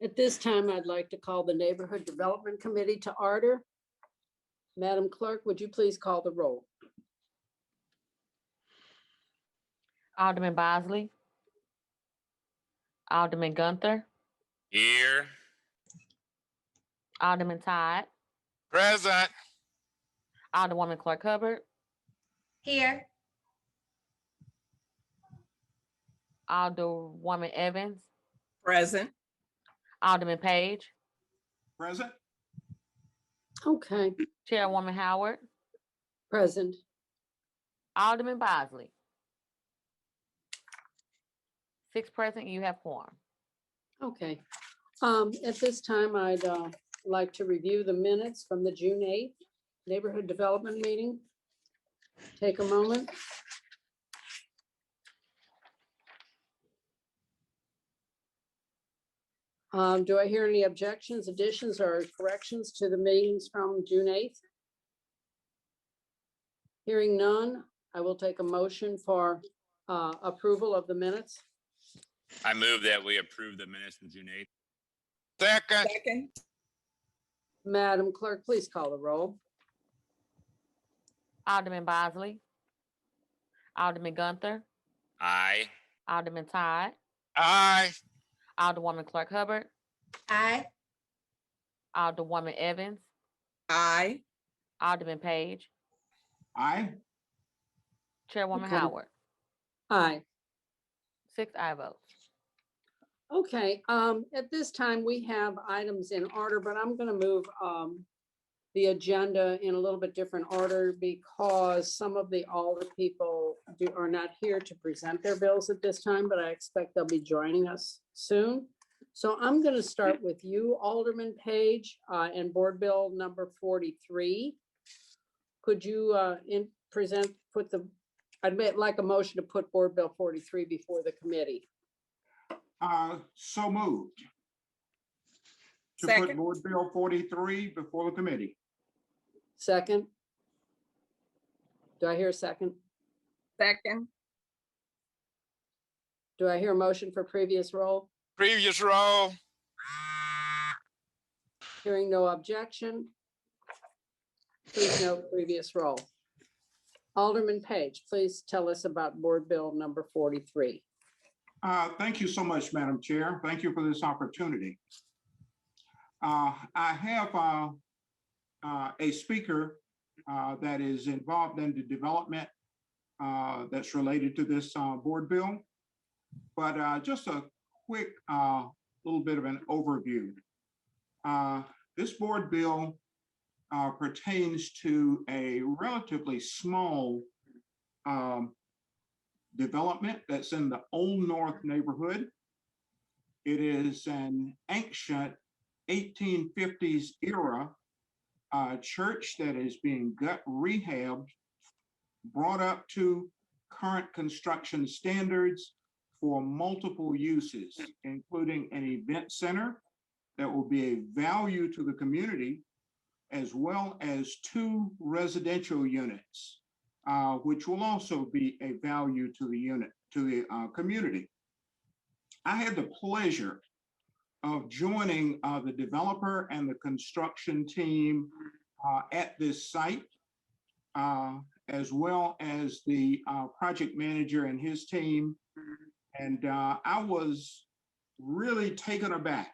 At this time, I'd like to call the Neighborhood Development Committee to order. Madam Clerk, would you please call the roll? Alderman Bosley. Alderman Gunther. Here. Alderman Todd. Present. Alderwoman Clark Hubbard. Here. Alderwoman Evans. Present. Alderman Page. Present. Okay, Chairwoman Howard. present. Alderman Bosley. 6 present, you have quorum. Okay. At this time, I'd like to review the minutes from the June 8th Neighborhood Development Meeting. Take a moment. Do I hear any objections, additions, or corrections to the meetings from June 8th? Hearing none, I will take a motion for approval of the minutes. I move that we approve the minutes from June 8th. Second. Madam Clerk, please call the roll. Alderman Bosley. Alderman Gunther. Aye. Alderman Todd. Aye. Alderwoman Clark Hubbard. Aye. Alderwoman Evans. Aye. Alderman Page. Aye. Chairwoman Okay. Howard. Aye. 6 aye votes. Okay, at this time, we have items in order, but I'm gonna move the agenda in a little bit different order because some of the Alder people are not here to present their bills at this time, but I expect they'll be joining us soon. So I'm gonna start with you, Alderman Page, and Board Bill number 43. Could you I'd like a motion to put Board Bill 43 before the committee. So moved. To put Second. Board Bill 43 before the committee. Second? Do I hear a second? Second. Do I hear a motion for previous roll? Previous roll. Hearing no objection. Please note previous roll. Alderman Page, please tell us about Board Bill number 43. Thank you so much, Madam Chair. Thank you for this opportunity. I have a speaker that is involved in the development that's related to this board bill, but just a quick little bit of an overview. This board bill pertains to a relatively small development that's in the Old North neighborhood. It is an ancient 1850s era church that is being gut rehabbed, brought up to current construction standards for multiple uses, including an event center that will be a value to the community, as well as 2 residential units, which will also be a value to the community. I had the pleasure of joining the developer and the construction team at this site, as well as the project manager and his team. And I was really taken aback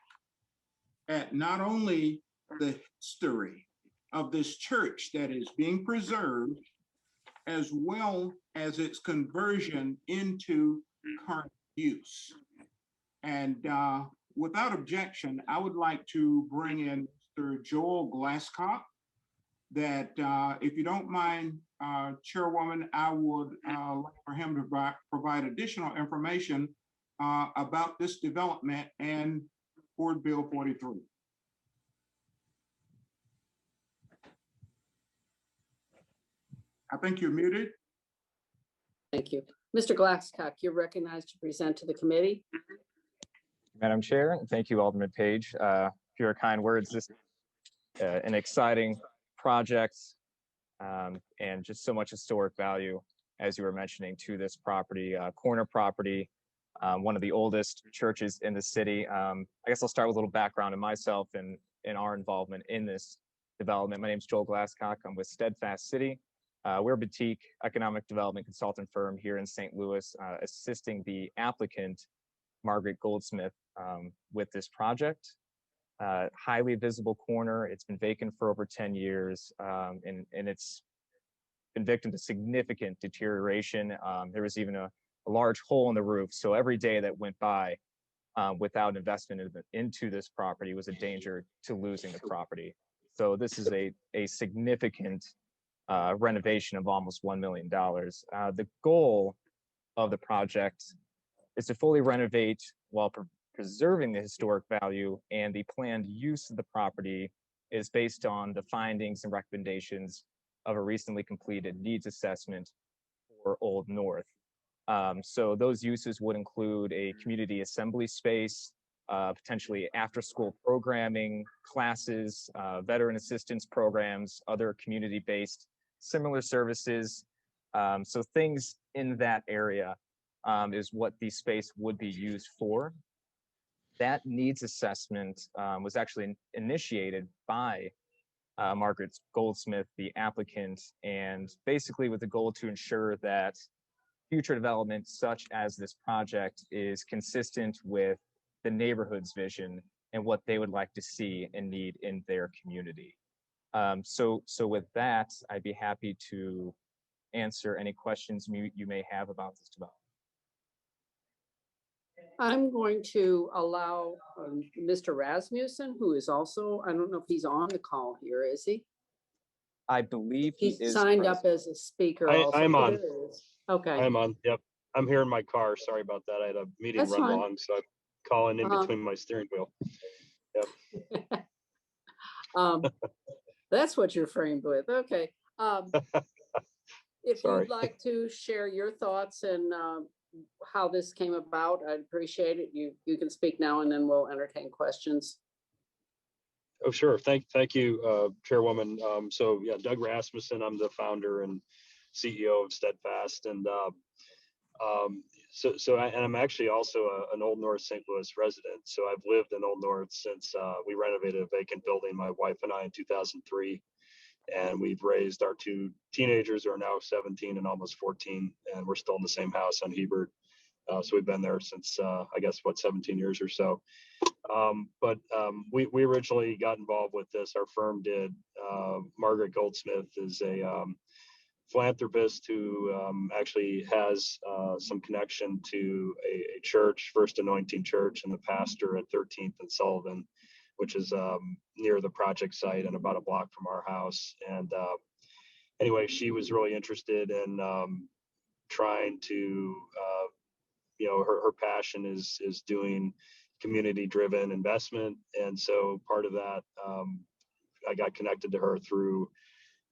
at not only the history of this church that is being preserved, as well as its conversion into current use. And without objection, I would like to bring in Mr. Joel Glasscock, that if you don't mind, Chairwoman, I would like for him to provide additional information about this development and Board Bill 43. I think you're muted. Thank you. Mr. Glasscock, you're recognized to present to the committee. Madam Chair, and thank you, Alderman Page, for your kind words. This is an exciting project and just so much historic value, as you were mentioning, to this property, corner property one of the oldest churches in the city. I guess I'll start with a little background on myself and our involvement in this development. My name is Joel Glasscock. I'm with Steadfast City. We're a boutique economic development consultant firm here in St. Louis, assisting the applicant, Margaret Goldsmith, with this project. Highly visible corner. It's been vacant for over 10 years, and it's been victim to significant deterioration. There was even a large hole in the roof. So every day that went by without investment into this property was a danger to losing the property. So this is a significant renovation of almost $1 million. The goal of the project is to fully renovate while preserving the historic value, and the planned use of the property is based on the findings and recommendations of a recently completed needs assessment for Old North. So those uses would include a community assembly space, potentially after-school programming, classes, veteran assistance programs, other community-based similar services. So things in that area is what the space would be used for. That needs assessment was actually initiated by Margaret Goldsmith, the applicant, and basically with the goal to ensure that future development such as this project is consistent with the neighborhood's vision and what they would like to see and need in their community. So with that, I'd be happy to answer any questions you may have about this development. I'm going to allow Mr. Rasmussen, who is also, I don't know if he's on the call here, is he? I believe he He's is signed up present. as a speaker I'm also. on. Oh, there he is. Okay. I'm on. Yep. I'm here in my car. Sorry about that. I had a meeting That's run fine. long, so I'm calling in Uh-huh. between my steering wheel. That's what you're framed with. Okay. If Sorry. you'd like to share your thoughts and how this came about, I'd appreciate it. You can speak now and then we'll entertain questions. Oh, sure. Thank you, Chairwoman. So yeah, Doug Rasmussen. I'm the founder and CEO of Steadfast, and I'm actually also an Old North St. Louis resident. So I've lived in Old North since we renovated a vacant building, my wife and I, in 2003. And we've raised our two teenagers who are now 17 and almost 14, and we're still in the same house on Hebert. So we've been there since, I guess, 17 years or so. We originally got involved with this. Our firm did. Margaret Goldsmith is a philanthropist who actually has some connection to a church, First Anointing Church, and the pastor at 13th and Sullivan, which is near the project site and about a block from our house. And anyway, she was really interested in trying to, her passion is doing community-driven investment. And so part of that, I got connected to her through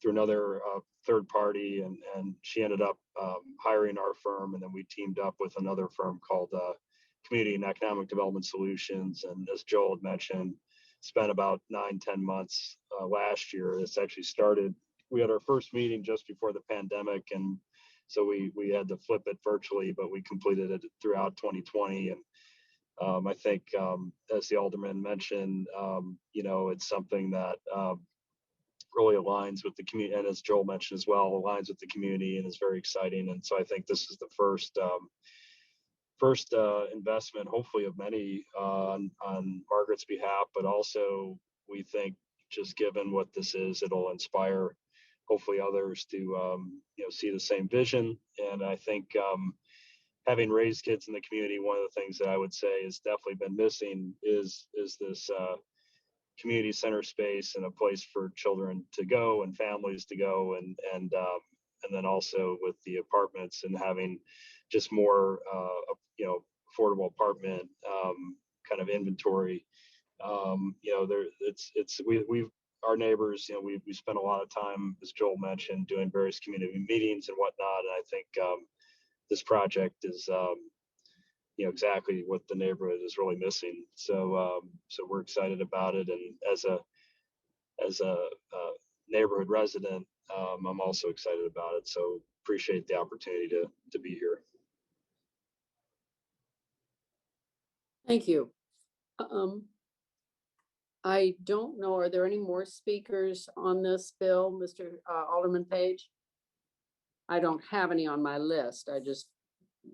another third party, and she ended up hiring our firm, and then we teamed up with another firm called Community and Economic Development Solutions. And as Joel had mentioned, spent about 9-10 months last year. This actually started, we had our first meeting just before the pandemic, and so we had to flip it virtually, but we completed it throughout 2020. And I think, as the Alderman mentioned, it's something that really aligns with the community, and as Joel mentioned as well, aligns with the community and is very exciting. And so I think this is the first investment, hopefully of many, on Margaret's behalf, but also we think, just given what this is, it'll inspire hopefully others to see the same vision. And I think having raised kids in the community, one of the things that I would say has definitely been missing is this community center space and a place for children to go and families to go, and then also with the apartments and having just more affordable apartment kind of inventory. We've our neighbors, we spent a lot of time, as Joel mentioned, doing various community meetings and whatnot. And I think this project is exactly what the neighborhood is really missing. So we're excited about it. And as a neighborhood resident, I'm also excited about it. So appreciate the opportunity to be here. Thank you. I don't know, are there any more speakers on this bill, Mr. Alderman Page? I don't have any on my list. I just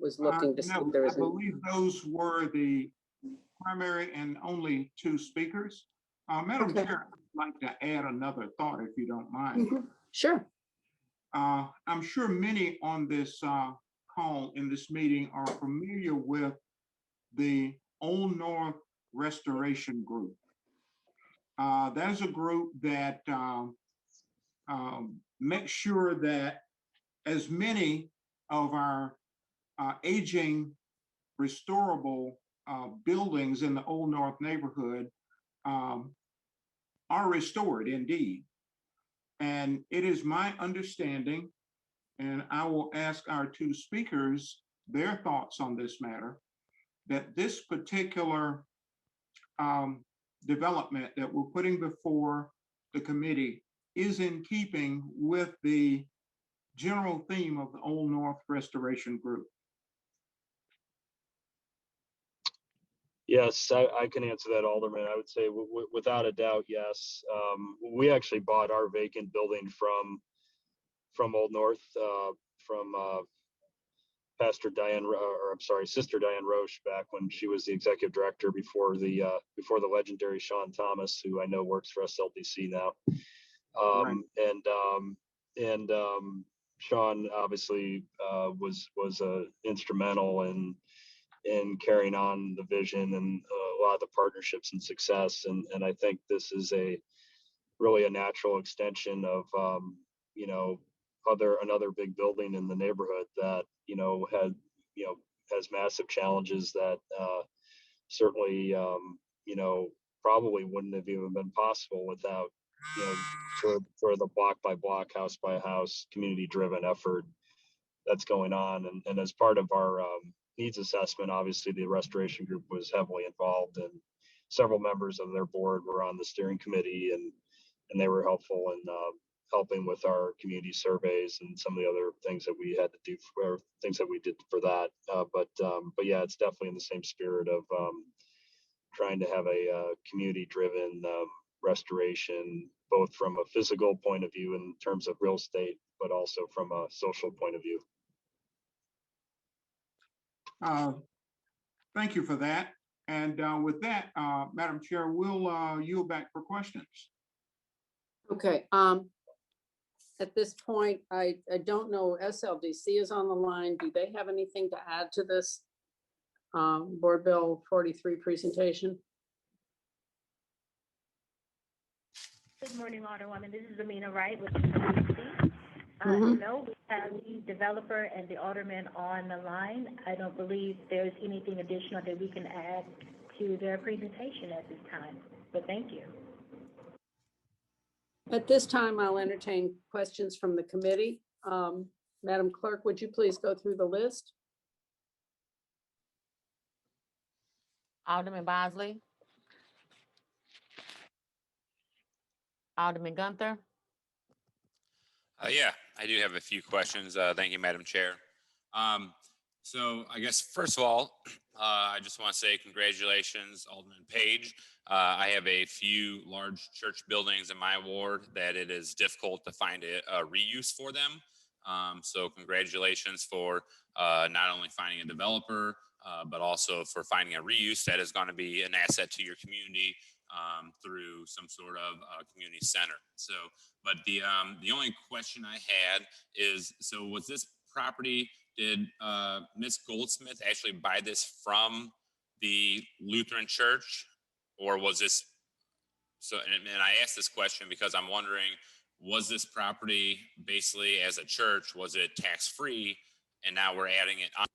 was looking to see No, if there I was any. believe those were the primary and only two speakers. Madam Okay. Chair, I'd like to add another thought if you don't mind. Mhm. Sure. I'm sure many on this call in this meeting are familiar with the Old North Restoration Group. That is a group that makes sure that as many of our aging restorable buildings in the Old North neighborhood are restored indeed. And it is my understanding, and I will ask our two speakers their thoughts on this matter, that this particular development that we're putting before the committee is in keeping with the general theme of the Old North Restoration Group. Yes, I can answer that, Alderman. I would say without a doubt, yes. We actually bought our vacant building from Old North, from Pastor Diane, or I'm sorry, Sister Diane Roche, back when she was the executive director before the legendary Sean Thomas, who I know works for SLDC now. Right. And Sean obviously was instrumental in carrying on the vision and a lot of the partnerships and success. And I think this is really a natural extension of, another big building in the neighborhood that, has massive challenges that certainly, probably wouldn't have even been possible without, sort of the block by block, house by house, community driven effort that's going on. And as part of our needs assessment, obviously the restoration group was heavily involved, and several members of their board were on the steering committee, and they were helpful in helping with our community surveys and some of the other things that we had to do for things that we did for that. But yeah, it's definitely in the same spirit of trying to have a community driven restoration, both from a physical point of view in terms of real estate, but also from a social point of view. Thank you for that. And with that, Madam Chair, we'll yield back for questions. Okay. At this point, I don't know, SLDC is on the line. Do they have anything to add to this Board Bill 43 presentation? Good morning, Alderwoman. This is Amina Wright with the WC. No, we have the developer and the alderman on the line. I don't believe there's anything additional that we can add to their presentation at this time, but thank you. At this time, I'll entertain questions from the committee. Madam Clerk, would you please go through the list? Alderman Bosley. Alderman Gunther. Yeah, I do have a few questions. Thank you, Madam Chair. So I guess first of all, I just want to say congratulations, Alderman Page. I have a few large church buildings in my ward that it is difficult to find a reuse for them. So congratulations for not only finding a developer, but also for finding a reuse that is going to be an asset to your community through some sort of community center. So, but the only question I had is, so was this property, did Miss Goldsmith actually buy this from the Lutheran Church, or was this, so, and I asked this question because I'm wondering, was this property basically as a church, was it tax-free, and now we're adding it on?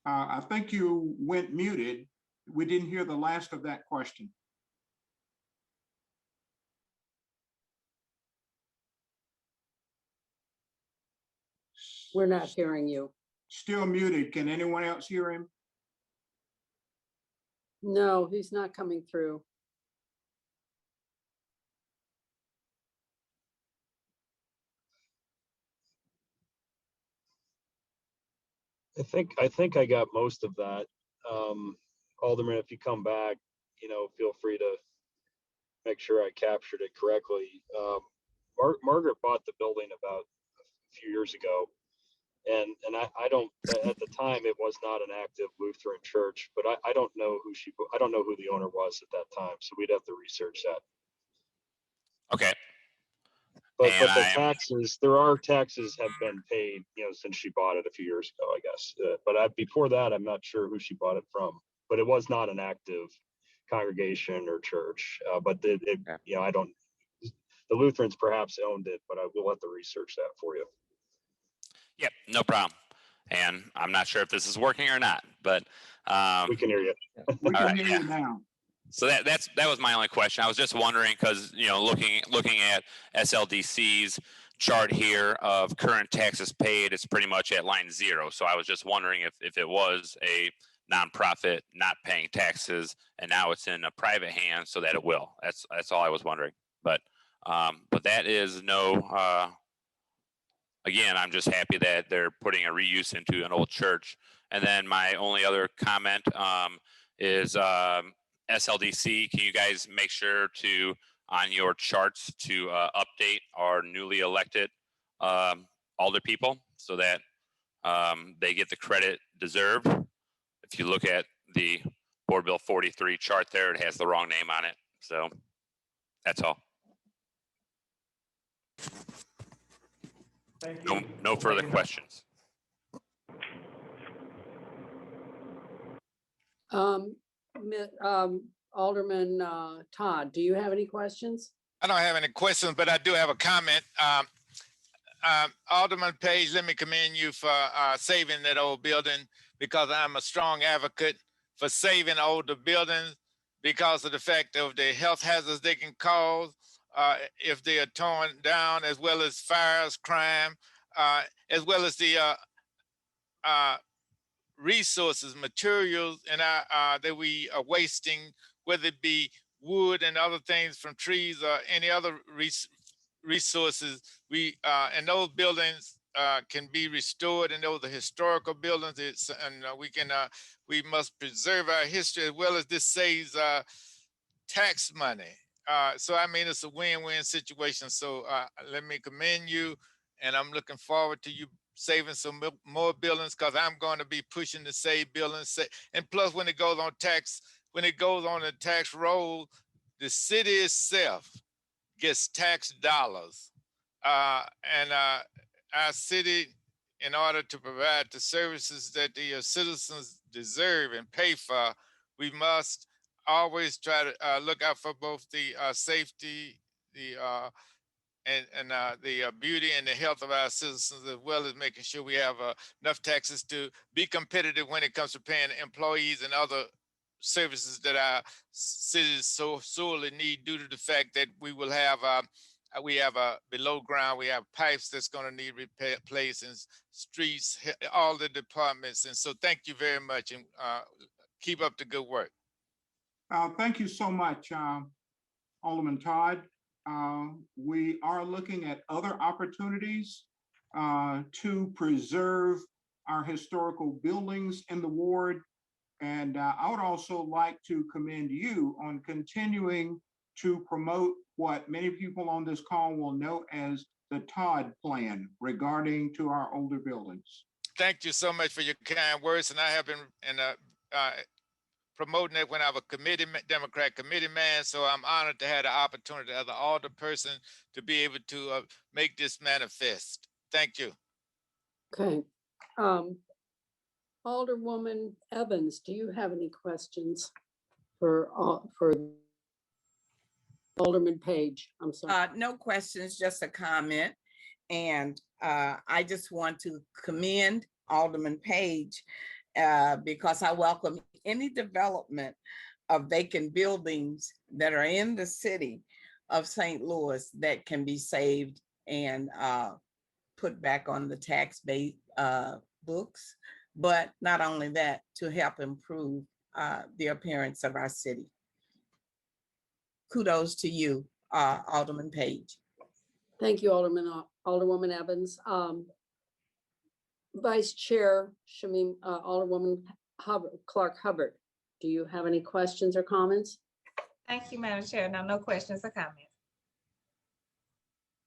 I think you went muted. We didn't hear the last of that question. We're not hearing you. Still muted. Can anyone else hear him? No, he's not coming through. I think I got most of that. Alderman, if you come back, feel free to make sure I captured it correctly. Margaret bought the building about a few years ago, and I don't, at the time it was not an active Lutheran church, but I don't know I don't know who the owner was at that time, so we'd have to research that. Okay. But And the taxes, there are taxes have been paid, since she bought it a few years ago, I guess. But before that, I'm not sure who she bought it from. But it was not an active congregation or church. But I don't. The Lutherans perhaps owned it, but I will have to research that for you. Yep, no problem. And I'm not sure if this is working or not, but We can hear you. We All can right, hear yeah. you now. So that was my only question. I was just wondering because looking at SLDC's chart here of current taxes paid, it's pretty much at line 0. So I was just wondering if it was a nonprofit not paying taxes and now it's in a private hand so that it will. That's all I was wondering. But that is no. Again, I'm just happy that they're putting a reuse into an old church. And then my only other comment is SLDC. Can you guys make sure to, on your charts, to update our newly elected alder people so that they get the credit deserved? If you look at the Board Bill 43 chart there, it has the wrong name on it. So that's all. No further questions. Alderman Todd, do you have any questions? I don't have any questions, but I do have a comment. Alderman Page, let me commend you for saving that old building, because I'm a strong advocate for saving older buildings because of the fact of the health hazards they can cause if they are torn down, as well as fires, crime, as well as the resources, materials, and that we are wasting, whether it be wood and other things from trees or any other resources. And those buildings can be restored, and those are historical buildings. We must preserve our history, as well as this saves tax money. So I mean, it's a win-win situation. So let me commend you, and I'm looking forward to you saving some more buildings, because I'm going to be pushing to save buildings. And plus, when it goes on the tax roll, the city itself gets tax dollars, and our city, in order to provide the services that the citizens deserve and pay for, we must always try to look out for both the safety, the beauty and the health of our citizens, as well as making sure we have enough taxes to be competitive when it comes to paying employees and other services that our cities so sorely need, due to the fact that we will have below ground, we have pipes that's going to need replaced, and streets, all the departments. And so thank you very much, and keep up the good work. Thank you so much, Alderman Todd. We are looking at other opportunities to preserve our historical buildings in the ward. And I would also like to commend you on continuing to promote what many people on this call will know as the Todd Plan regarding to our older buildings. Thank you so much for your kind words. And I have been promoting it when I was Democrat committee man. So I'm honored to have the opportunity as an alder person to be able to make this manifest. Thank you. Okay. Alderwoman Evans, do you have any questions for Alderman Page? I'm sorry. No questions, just a comment. And I just want to commend Alderman Page because I welcome any development of vacant buildings that are in the city of St. Louis that can be saved and put back on the tax base books. But not only that, to help improve the appearance of our city. Kudos to you, Alderman Page. Thank you, Alderwoman Evans. Vice Chair Shamim, Alderwoman Hubbard, Clark Hubbard, do you have any questions or comments? Thank you, Madam Chair. Now, no questions or comments.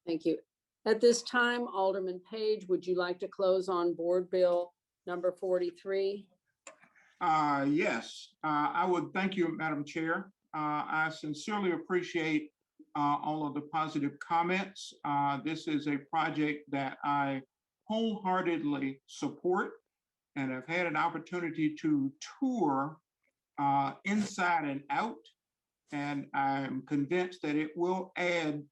Thank you. At this time, Alderman Page, would you like to close on Board Bill number 43? Yes, I would thank you, Madam Chair. I sincerely appreciate all of the positive comments. This is a project that I wholeheartedly support, and I've had an opportunity to tour inside and out, and I'm convinced that it will add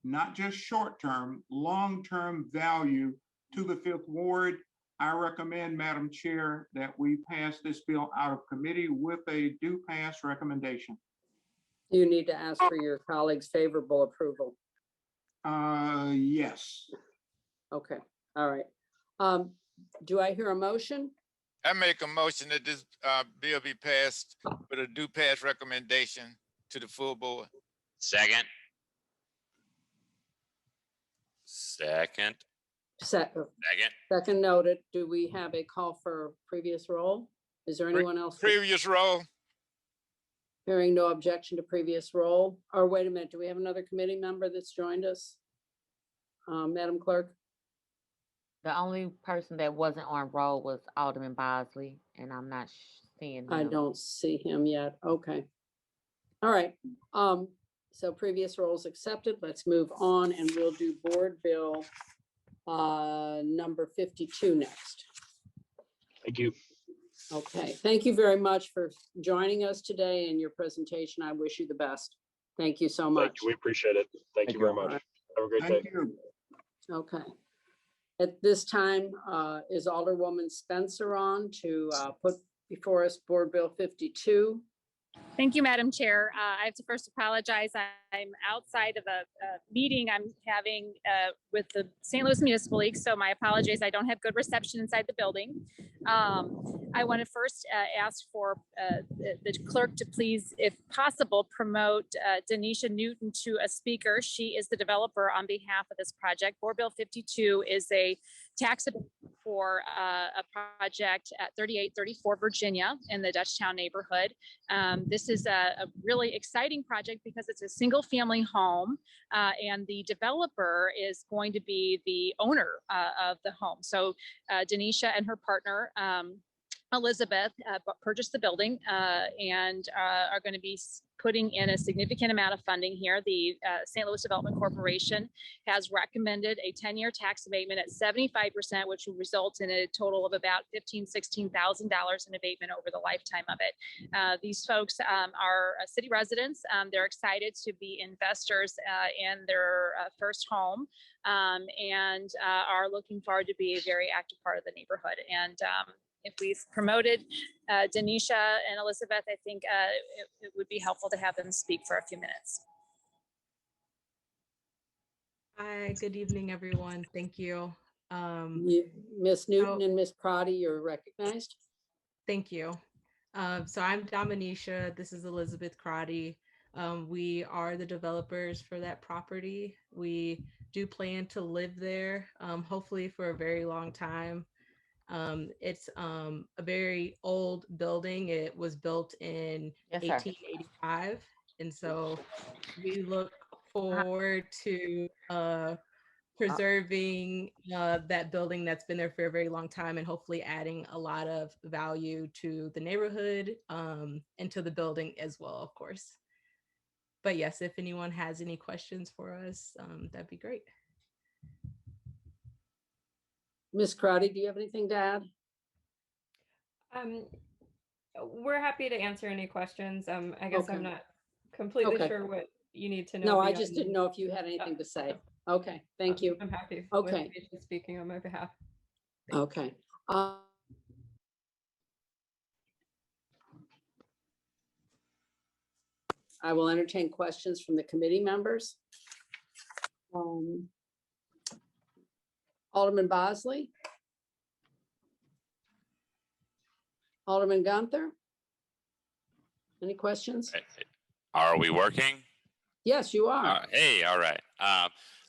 not just short-term, long-term value to the Fifth Ward. I recommend, Madam Chair, that we pass this bill out of committee with a do pass recommendation. You need to ask for your colleagues' favorable approval. Yes. Okay, all right. Do I hear a motion? I make a motion that this bill be passed with a due pass recommendation to the full board. Second. Second. Second noted. Do we have a call for previous roll? Is there anyone else? Previous roll. Hearing no objection to previous roll. Or wait a minute, do we have another committee member that's joined us? Madam Clerk? The only person that wasn't on roll was Alderman Bosley, and I'm not seeing him. I don't see him yet. Okay. All right. So previous rolls accepted. Let's move on and we'll do Board Bill number 52 next. Thank you. Okay. Thank you very much for joining us today and your presentation. I wish you the best. Thank you so much. Thank you. We appreciate it. Thank you very much. Have a great day. Thank you. Okay. At this time, is Alderwoman Spencer on to put before us Board Bill 52? Thank you, Madam Chair. I have to first apologize. I'm outside of a meeting I'm having with the St. Louis Municipal League, so my apologies. I don't have good reception inside the building. I want to first ask for the clerk to please, if possible, promote Denisha Newton to a speaker. She is the developer on behalf of this project. Board Bill 52 is a tax for a project at 3834 Virginia in the Dutchtown neighborhood. This is a really exciting project because it's a single family home and the developer is going to be the owner of the home. So Denisha and her partner, Elizabeth, purchased the building and are going to be putting in a significant amount of funding here. The St. Louis Development Corporation has recommended a 10-year tax abatement at 75%, which will result in a total of about $15,000, $16,000 in abatement over the lifetime of it. These folks are city residents. They're excited to be investors in their first home and are looking forward to be a very active part of the neighborhood. And if we've promoted Denisha and Elizabeth, I think it would be helpful to have them speak for a few minutes. Hi, good evening, everyone. Thank you. Miss Newton and Miss Prady, you're recognized. Thank you. So I'm Dominisha. This is Elizabeth Crotty. We are the developers for that property. We do plan to live there, hopefully for a very long time. It's a very old building. It was built in 1885. And so we look forward to preserving that building that's been there for a very long time and hopefully adding a lot of value to the neighborhood and to the building as well, of course. But yes, if anyone has any questions for us, that'd be great. Ms. Crowdy, do you have anything to add? We're happy to answer any questions. I guess Okay. I'm not completely Okay. sure what you need to know. No, I just didn't know if you had anything to say. Okay, thank you. I'm happy Okay. with Denisha speaking on my behalf. Okay. I will entertain questions from the committee members. Alderman Bosley? Alderman Gunther? Any questions? Are we working? Yes, you are. Hey, all right.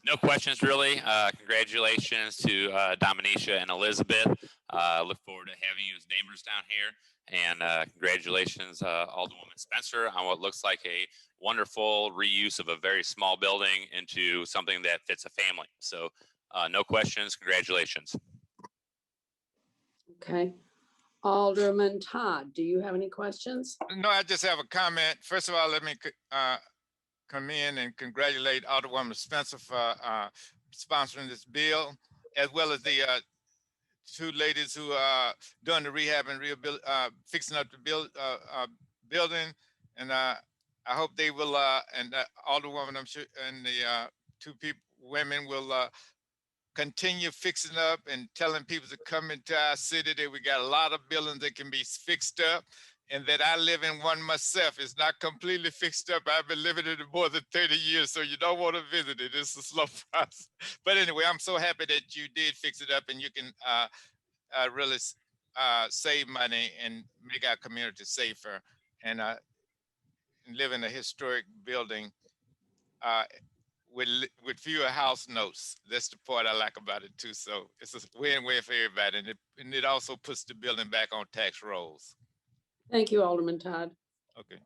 No questions really. Congratulations to Dominisha and Elizabeth. Look forward to having you as neighbors down here. And congratulations, Alderwoman Spencer, on what looks like a wonderful reuse of a very small building into something that fits a family. So no questions. Congratulations. Okay. Alderman Todd, do you have any questions? No, I just have a comment. First of all, let me come in and congratulate Alderwoman Spencer for sponsoring this bill, as well as the two ladies who are doing the rehab and fixing up the building. And I hope they will, and Alderwoman, I'm sure, and the two women will continue fixing up and telling people to come into our city that we got a lot of buildings that can be fixed up, and that I live in one myself. It's not completely fixed up. I've been living in it more than 30 years, so you don't want to visit it. It's a slow process. But anyway, I'm so happy that you did fix it up, and you can really save money and make our community safer, and live in a historic building with fewer house notes. That's the part I like about it too. So it's a win-win for everybody, and it also puts the building back on tax rolls. Thank you, Alderman Todd. Okay.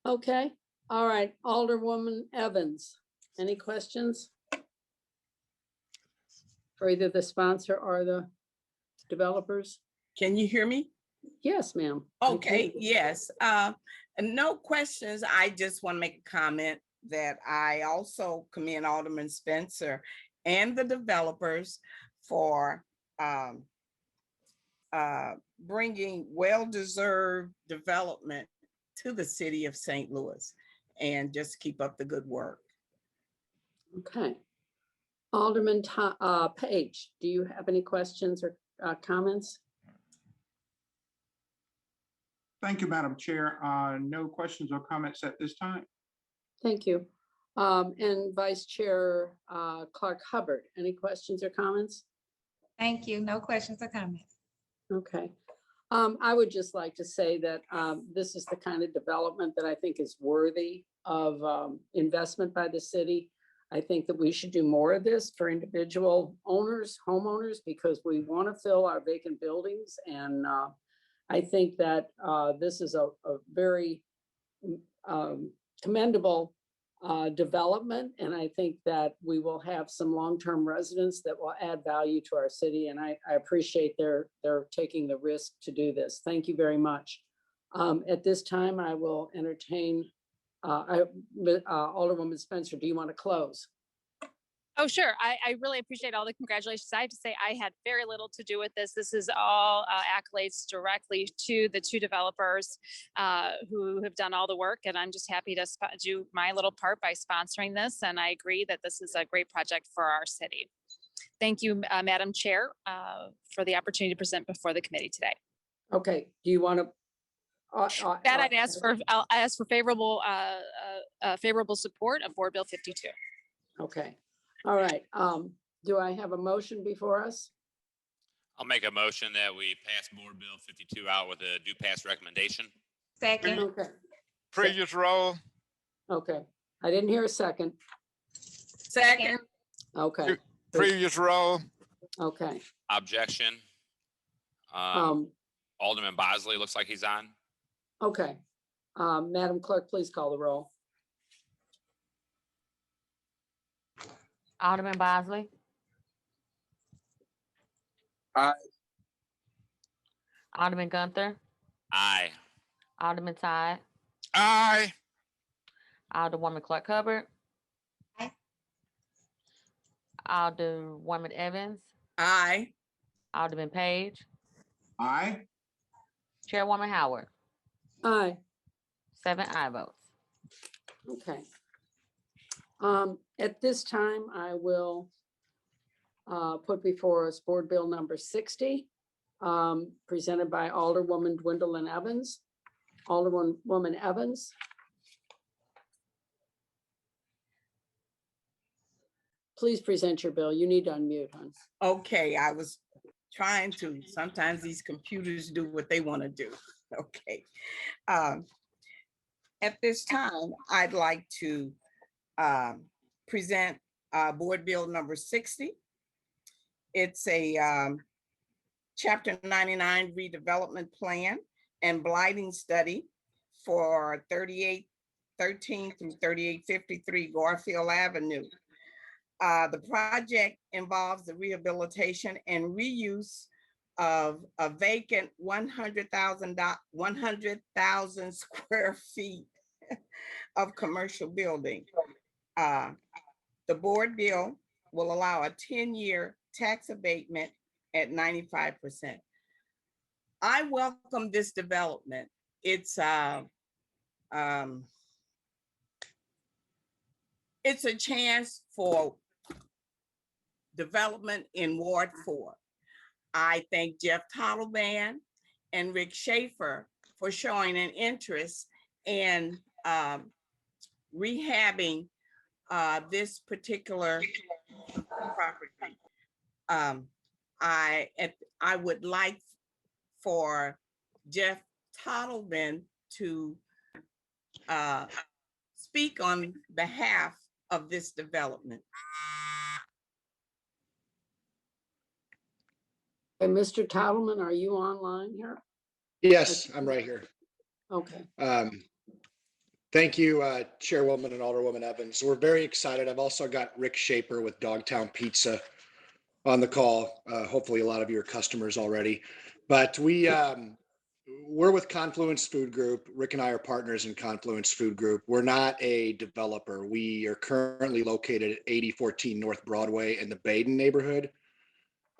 Okay. All right. Alderwoman Evans, any questions? For either the sponsor or the developers? Can you hear me? Yes, ma'am. Okay, yes. And no questions. I just want to make a comment that I also commend Alderman Spencer and the developers for bringing well-deserved development to the city of St. Louis, and just keep up the good work. Okay. Alderman Page, do you have any questions or comments? Thank you, Madam Chair. No questions or comments at this time. Thank you. And Vice Chair Clark Hubbard, any questions or comments? Thank you. No questions or comments. Okay. I would just like to say that this is the kind of development that I think is worthy of investment by the city. I think that we should do more of this for individual owners, homeowners, because we want to fill our vacant buildings. And I think that this is a very commendable development. And I think that we will have some long-term residents that will add value to our city. And I appreciate their taking the risk to do this. Thank you very much. At this time, I will entertain Alderwoman Spencer, do you want to close? Oh, sure. I really appreciate all the congratulations. I have to say I had very little to do with this. This is all accolades directly to the two developers who have done all the work. And I'm just happy to do my little part by sponsoring this. And I agree that this is a great project for our city. Thank you, Madam Chair, for the opportunity to present before the committee today. Okay. Do you want to? That I'll ask for favorable support of Board Bill 52. Okay. All right. Do I have a motion before us? I'll make a motion that we pass Board Bill 52 out with a do pass recommendation. Second. Okay. Previous roll. Okay. I didn't hear a second. Second. Okay. Previous roll. Okay. Objection. Alderman Bosley looks like he's on. Okay. Madam Clerk, please call the roll. Alderman Bosley. Aye. Alderman Gunther. Aye. Alderman Todd. Aye. Alderwoman Clark Hubbard. Aye. Alderwoman Evans. Aye. Alderman Page. Aye. Chairwoman Howard. Aye. 7 aye votes. Okay. At this time, I will put before us Board Bill number 60, presented by Alderwoman Gwendolyn Evans. Alderwoman Evans. Please present your bill. You need to unmute, hon. Okay, I was trying to. Sometimes these computers do what they want to do. Okay. At this time, I'd like to present Board Bill number 60. It's a Chapter 99 redevelopment plan and blighting study for 3813 through 3853 Garfield Avenue. The project involves the rehabilitation and reuse of a vacant 100,000 square feet of commercial building. The board bill will allow a 10-year tax abatement at 95%. I welcome this development. It's a chance for development in Ward 4. I thank Jeff Tottleman and Rick Schaefer for showing an interest in rehabbing this particular property. I would like for Jeff Tottleman to speak on behalf of this development. And Mr. Tottleman, are you online here? Yes, I'm right here. Okay. Thank you, Chairwoman and Alderwoman Evans. We're very excited. I've also got Rick Schaefer with Dogtown Pizza on the call. Hopefully a lot of you are customers already, but we're with Confluence Food Group. Rick and I are partners in Confluence Food Group. We're not a developer. We are currently located at 8014 North Broadway in the Baden neighborhood.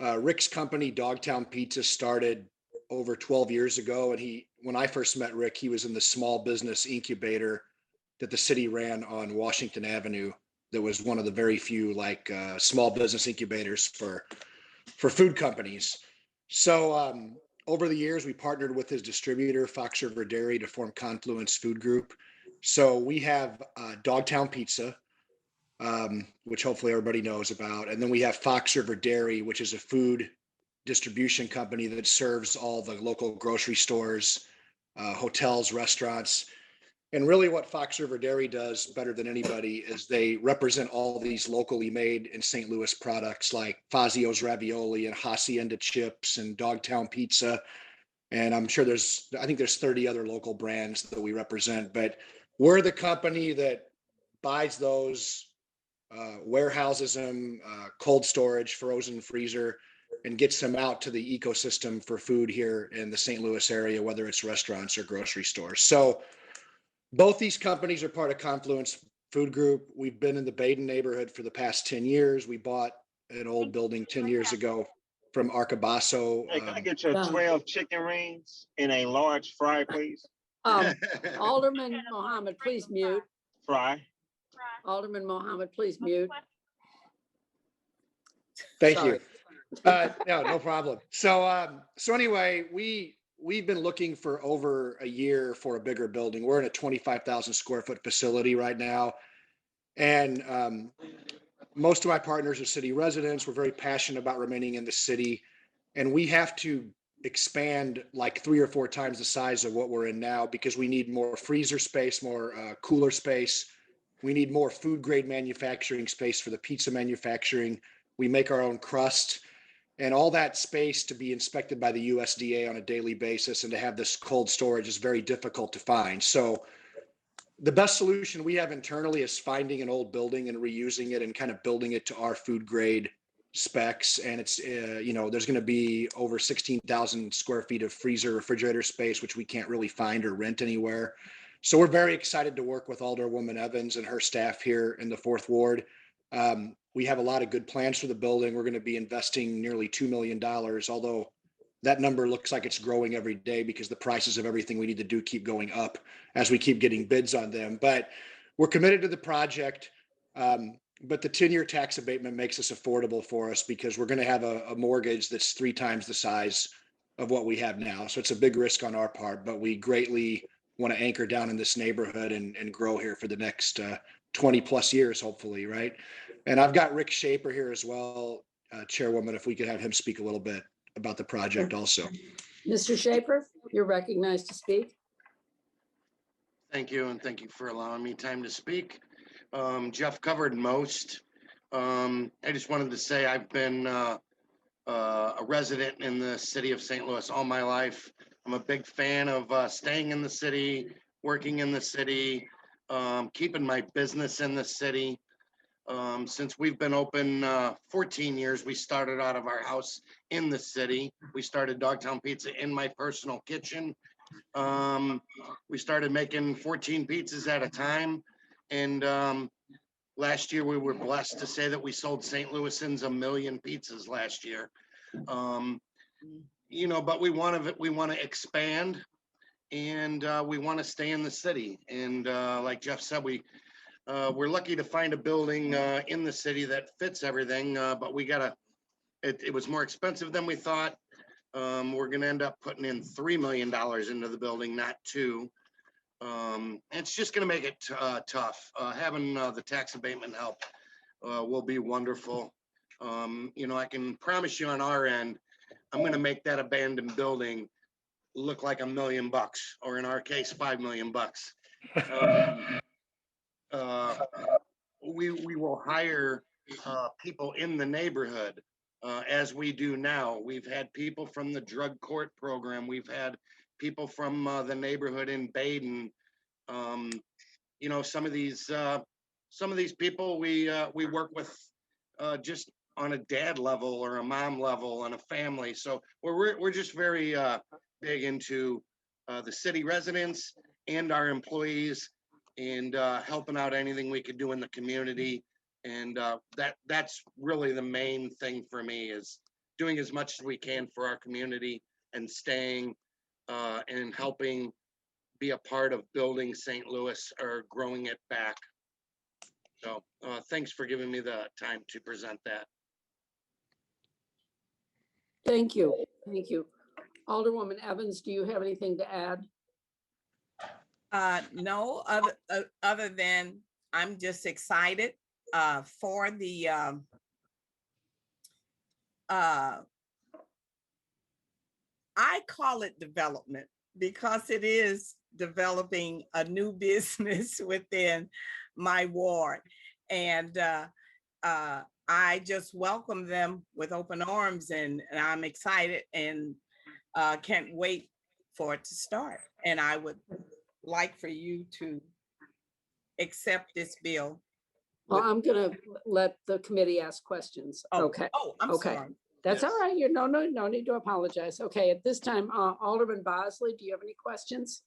Rick's company, Dogtown Pizza, started over 12 years ago. And when I first met Rick, he was in the small business incubator that the city ran on Washington Avenue. That was one of the very few small business incubators for food companies. So over the years, we partnered with his distributor, Fox River Dairy, to form Confluence Food Group. So we have Dogtown Pizza, which hopefully everybody knows about. And then we have Fox River Dairy, which is a food distribution company that serves all the local grocery stores, hotels, restaurants. And really what Fox River Dairy does better than anybody is they represent all these locally made in St. Louis products like Fazio's Ravioli and Hacienda Chips and Dogtown Pizza. And I'm sure I think there's 30 other local brands that we represent, but we're the company that buys those, warehouses them, cold storage, frozen freezer, and gets them out to the ecosystem for food here in the St. Louis area, whether it's restaurants or grocery stores. So both these companies are part of Confluence Food Group. We've been in the Baden neighborhood for the past 10 years. We bought an old building 10 years ago from Arcabasso. Hey, can I get your 12 chicken rings in a large fry, please? Alderman Mohammed, please mute. Fry. Alderman Mohammed, please mute. Thank you. No problem. So anyway, we've been looking for over a year for a bigger building. We're in a 25,000 square foot facility right now. And most of my partners are city residents. We're very passionate about remaining in the city. And we have to expand like 3 or 4 times the size of what we're in now because we need more freezer space, more cooler space. We need more food grade manufacturing space for the pizza manufacturing. We make our own crust. And all that space to be inspected by the USDA on a daily basis and to have this cold storage is very difficult to find. So the best solution we have internally is finding an old building and reusing it and kind of building it to our food grade specs. And it's, there's going to be over 16,000 square feet of freezer refrigerator space, which we can't really find or rent anywhere. So we're very excited to work with Alderwoman Evans and her staff here in the 4th Ward. We have a lot of good plans for the building. We're going to be investing nearly $2 million, although that number looks like it's growing every day because the prices of everything we need to do keep going up as we keep getting bids on them. But we're committed to the project. But the 10-year tax abatement makes this affordable for us because we're going to have a mortgage that's 3 times the size of what we have now. So it's a big risk on our part, but we greatly want to anchor down in this neighborhood and grow here for the next 20 plus years, hopefully, right? And I've got Rick Schaefer here as well, Chairwoman, if we could have him speak a little bit about the project also. Mr. Schaefer, you're recognized to speak. Thank you, and thank you for allowing me time to speak. Jeff covered most. I just wanted to say I've been a resident in the city of St. Louis all my life. I'm a big fan of staying in the city, working in the city, keeping my business in the city. Since we've been open 14 years, we started out of our house in the city. We started Dogtown Pizza in my personal kitchen. We started making 14 pizzas at a time. And last year we were blessed to say that we sold St. Louisans 1 million pizzas last year. You know, but we want to expand, and we want to stay in the city. And like Jeff said, we're lucky to find a building in the city that fits everything, but it was more expensive than we thought. We're going to end up putting in $3 million into the building, not 2. It's just going to make it tough. Having the tax abatement help will be wonderful. You know, I can promise you on our end, I'm going to make that abandoned building look like $1 million, or in our case, $5 million. We will hire people in the neighborhood as we do now. We've had people from the drug court program. We've had people from the neighborhood in Baden. You know, some of these people we work with just on a dad level or a mom level and a family. So we're just very big into the city residents and our employees, and helping out anything we could do in the community. And that's really the main thing for me, is doing as much as we can for our community and staying and helping be a part of building St. Louis or growing it back. So thanks for giving me the time to present that. Thank you. Thank you. Alderwoman Evans, do you have anything to add? No, other than I'm just excited for the I call it development because it is developing a new business within my ward. And I just welcome them with open arms, and I'm excited and can't wait for it to start. And I would like for you to accept this bill. Well, I'm gonna let the committee ask questions. Okay. Oh, I'm okay. sorry. That's all right. You're no need to apologize. Okay, at this time, Alderman Bosley, do you have any questions?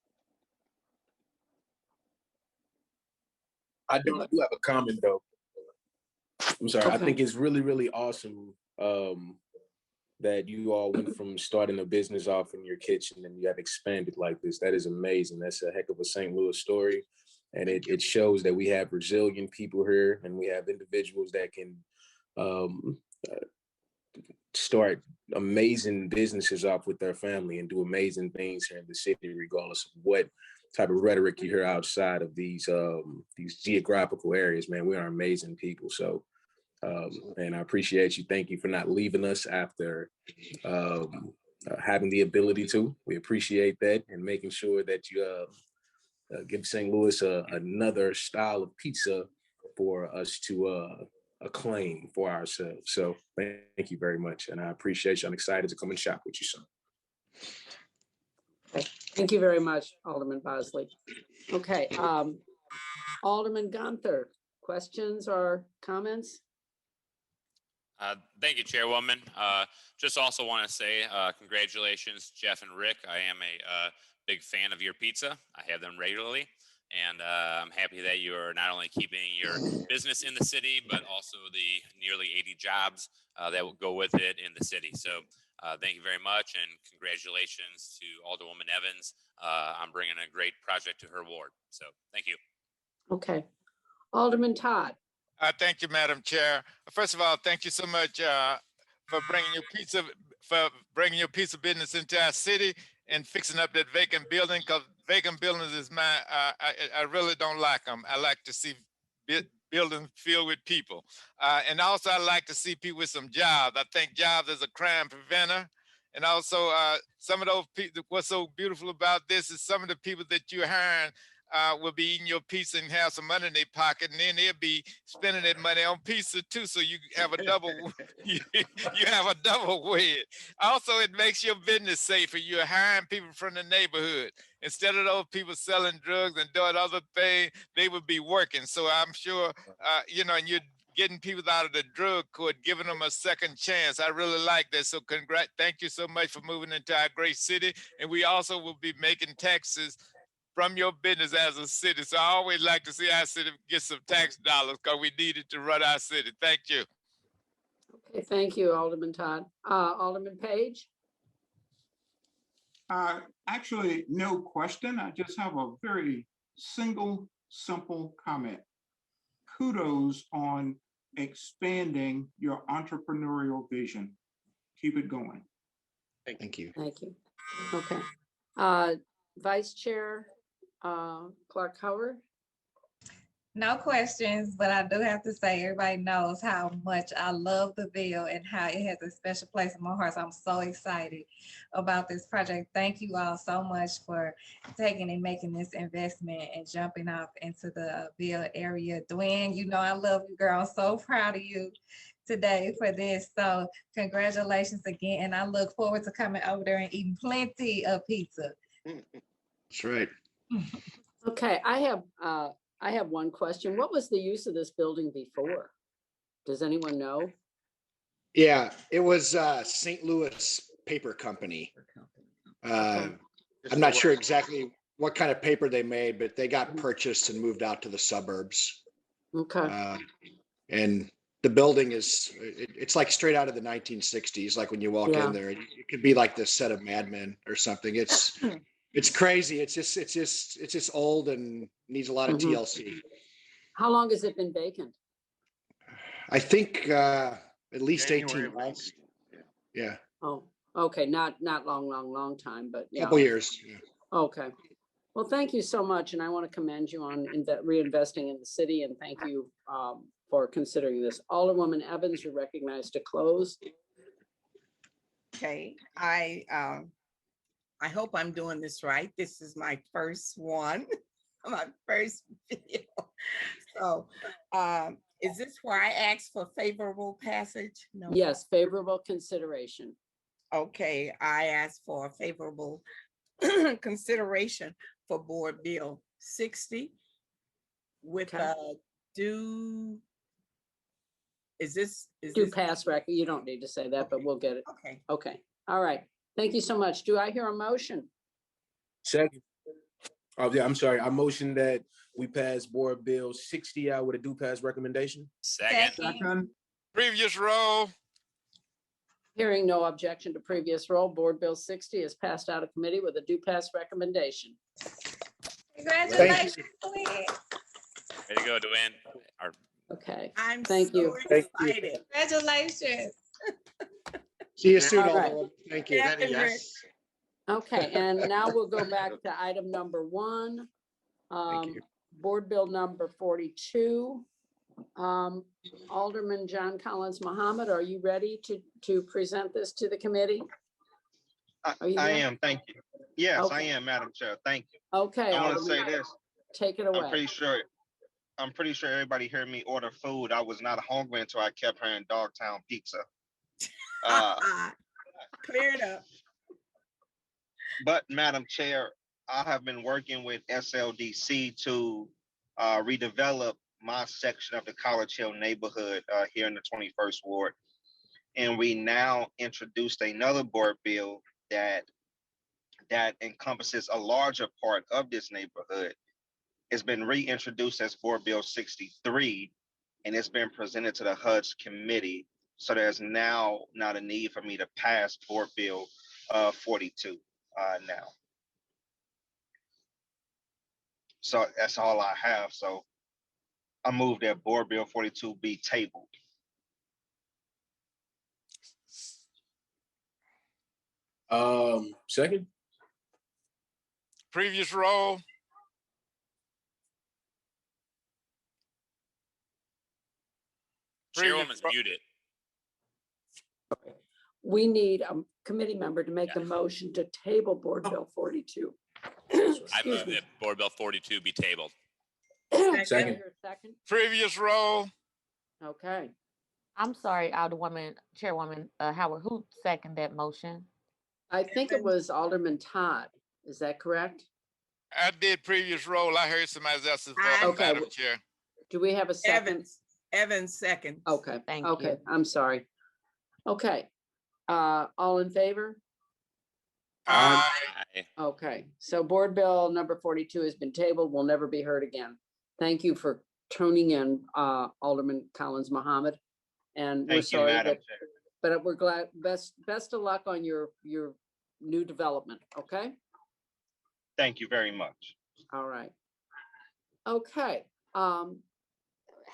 I do have a comment though. I'm sorry. Okay. I think it's really, really awesome that you all went from starting a business off in your kitchen and you have expanded like this. That is amazing. That's a heck of a St. Louis story. And it shows that we have resilient people here, and we have individuals that can start amazing businesses off with their family and do amazing things here in the city, regardless of what type of rhetoric you hear outside of these geographical areas. Man, we are amazing people. So, and I appreciate you. Thank you for not leaving us after having the ability to. We appreciate that, and making sure that you give St. Louis another style of pizza for us to acclaim for ourselves. So thank you very much. And I appreciate you. I'm excited to come and shop with you soon. Okay. Thank you very much, Alderman Bosley. Okay, Alderman Gunther, questions or comments? Thank you, Chairwoman. Just also want to say congratulations, Jeff and Rick. I am a big fan of your pizza. I have them regularly, and I'm happy that you are not only keeping your business in the city, but also the nearly 80 jobs that will go with it in the city. So thank you very much, and congratulations to Alderwoman Evans on bringing a great project to her ward. So thank you. Okay. Alderman Todd. Thank you, Madam Chair. First of all, thank you so much for bringing your pizza business into our city and fixing up that vacant building, because vacant buildings is I really don't like them. I like to see buildings filled with people. And also I like to see people with some jobs. I think jobs is a crime preventer. And also some of those people, what's so beautiful about this is some of the people that you're hiring will be eating your pizza and have some money in their pocket, and then they'll be spending that money on pizza too. So you have a double, you have a double win. Also, it makes your business safer. You're hiring people from the neighborhood. Instead of those people selling drugs and doing other things, they would be working. So I'm sure, and you're getting people out of the drug court, giving them a second chance. I really like that. So thank you so much for moving into our great city. And we also will be making taxes from your business as a city. So I always like to see our city get some tax dollars because we need it to run our city. Thank you. Okay, thank you, Alderman Todd. Alderman Page? Actually, no question. I just have a very simple comment. Kudos on expanding your entrepreneurial vision. Keep it going. Thank you. Thank you. Okay. Vice Chair Clark Howard? No questions, but I do have to say, everybody knows how much I love the bill and how it has a special place in my heart. So I'm so excited about this project. Thank you all so much for taking and making this investment and jumping off into the bill area. Dwayne, you know I love you, girl. I'm so proud of you today for this. So congratulations again. And I look forward to coming over there and eating plenty of pizza. That's right. Okay, I have one question. What was the use of this building before? Does anyone know? Yeah, it was St. Louis Paper Company. I'm not sure exactly what kind of paper they made, but they got purchased and moved out to the suburbs. Okay. And the building it's like straight out of the 1960s. Like when you walk in there, it could be like the set of Mad Men or something. It's crazy. It's just old and needs a lot of TLC. How long has it been vacant? I think at least January 18 months. Yeah. Oh, okay. Not long time, but yeah. Couple years. Yeah. Okay. Well, thank you so much. And I want to commend you on reinvesting in the city, and thank you for considering this. Alderwoman Evans, you're recognized to close. Okay, I hope I'm doing this right. This is my first one, my first video. So is this where I ask for favorable passage? No. Yes, favorable consideration. Okay, I ask for a favorable consideration for Board Bill 60 with due. Is this pass record? You don't need to say that, but we'll get it. Okay. Okay. All right. Thank you so much. Do I hear a motion? Second. Oh, yeah, I'm sorry. I motion that we pass Board Bill 60 out with a due pass recommendation. Second. Previous roll. Hearing no objection to previous roll, Board Bill 60 is passed out of committee with a due pass recommendation. Congratulations. Way to go, Dwayne. Okay. I'm Thank you. excited. Congratulations. See you soon, All right. Alderman. Thank you. Yes. Okay, and now we'll go back to item number 1. Board Bill number 42. Alderman John Collins Muhammad, are you ready to present this to the committee? I am, thank you. Yes, Okay. I am, Madam Chair, thank you. Okay. I want to Alderman, say this. take it away. I'm pretty sure everybody heard me order food. I was not hungry until I kept hearing Dogtown Pizza. Clear it up. But Madam Chair, I have been working with SLDC to redevelop my section of the College Hill neighborhood here in the 21st Ward. And we now introduced another board bill that encompasses a larger part of this neighborhood. It's been reintroduced as Board Bill 63, and it's been presented to the HUD's committee. So there's now not a need for me to pass Board Bill 42 now. So that's all I have. So I move that Board Bill 42 be tabled. Second. Previous roll. Chairwoman's muted. We need a committee member to make the motion to table Board Bill 42. I move that Board Bill 42 be tabled. Second. Second. Previous roll. Okay. I'm sorry, Alderwoman, Chairwoman Howard, who seconded that motion? I think it was Alderman Todd. Is that correct? I did previous roll. I heard somebody else's I- voice, Okay. Madam Chair. Do we have a second? Evans second. Okay. Thank Okay. you. I'm sorry. Okay. All in favor? Aye. Okay. So Board Bill number 42 has been tabled, will never be heard again. Thank you for tuning in, Alderman Collins Mohammed. And we're Thank you, sorry Madam that, Chair. but we're glad, best of luck on your new development, okay? Thank you very much. All right. Okay,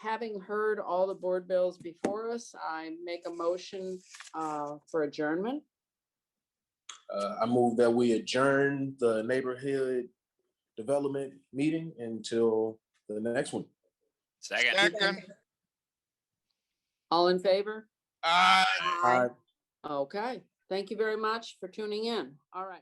having heard all the board bills before us, I make a motion for adjournment. I move that we adjourn the neighborhood development meeting until the next one. Second. Second. All in favor? Aye. Aye. Okay, thank you very much for tuning in. All right.